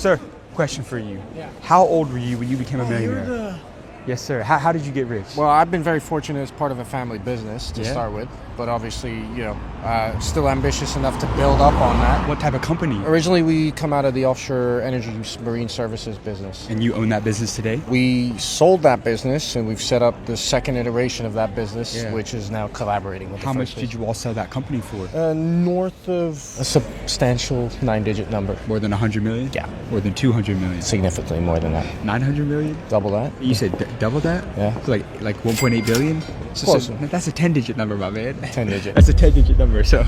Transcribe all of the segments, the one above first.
Sir, question for you. Yeah. How old were you when you became a Oh, you're millionaire? the... Yes, sir. How did you get rich? Well, I've been very fortunate as part of a family business to Yeah. start with, but obviously, still ambitious enough to build up on that. What type of company? Originally, we come out of the offshore energy marine services business. And you own that business today? We sold that business, and we've set up the second iteration of that business, Yeah. which is now collaborating with How the much first did you all sell that company for? North of a substantial 9-digit number. More than 100 million? Yeah. More than 200 million? Significantly more than that. 900 million? Double that. You said double that? Yeah. So like 1.8 billion? Close. That's a 10-digit number, my man. 10-digit. That's a 10-digit number. So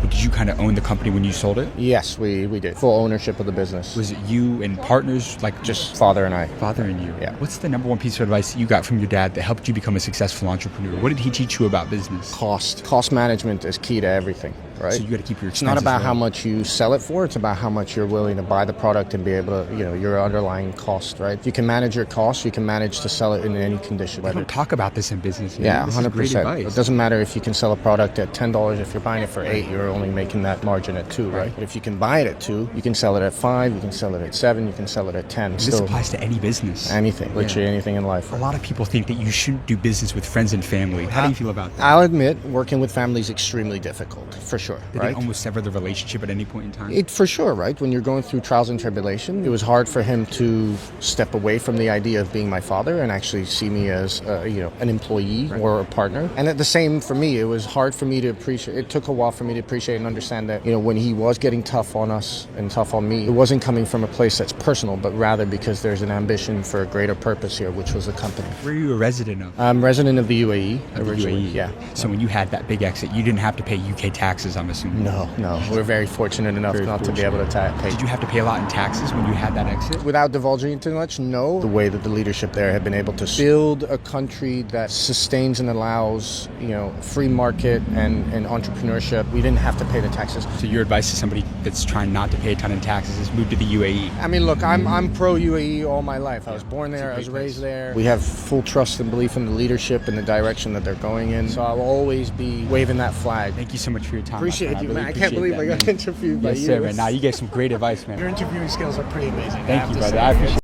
did you kind of own the company when you sold it? Yes, we did. Full ownership of the business. Was it you and partners, like Just father and I. father and you? Yeah. What's the number one piece of advice you got from your dad that helped you become a successful entrepreneur? What did he teach you about business? Cost management is key to everything, right? So you got to keep your It's expenses not about low. how much you sell it for, it's about how much you're willing to buy the product and be able to, your underlying cost, right? If you can manage your costs, you can manage to sell it in any condition. We don't talk about this in business. Man. Yeah, This is great 100%. advice. It doesn't matter if you can sell a product at $10. If you're buying it for $8, you're only making that margin at $2, right? But if you can buy it at $2, you can sell it at $5, you can sell it at $7, you can sell it at $10. This applies to any business. Anything, literally anything in life. A lot of people think that you shouldn't do business with friends and family. How do you feel about that? I'll admit, working with family is extremely difficult, for sure, Did right? they almost sever the relationship at any point in time? It for sure, right? When you're going through trials and tribulation, it was hard for him to step away from the idea of being my father and actually see me as, an employee or a partner. And at the same for me, it was hard for me to appreciate. It took a while for me to appreciate and understand that, when he was getting tough on us and tough on me, it wasn't coming from a place that's personal, but rather because there's an ambition for a greater purpose here, which was the company. Where are you a resident of? I'm resident of the UAE Of the originally. UAE. Yeah. So when you had that big exit, you didn't have to pay UK taxes, I'm assuming. No. We're very fortunate enough not to be able to pay. Did you have to pay a lot in taxes when you had that exit? Without divulging too much, no. The way that the leadership there had been able to build a country that sustains and allows, free market and entrepreneurship, we didn't have to pay the taxes. So your advice to somebody that's trying not to pay a ton in taxes is move to the UAE. I mean, look, I'm pro UAE all my life. I was born there, I was raised there. We have full trust and belief in the leadership and the direction that they're going in. So I will always be waving that flag. Thank you so much for your time. Appreciate my friend. you, really man. I can't appreciate believe I that, got man. interviewed by you. Yes, sir, man. Now you gave some great advice, man. Your interviewing skills are pretty amazing. Thank you, brother. I appreciate it.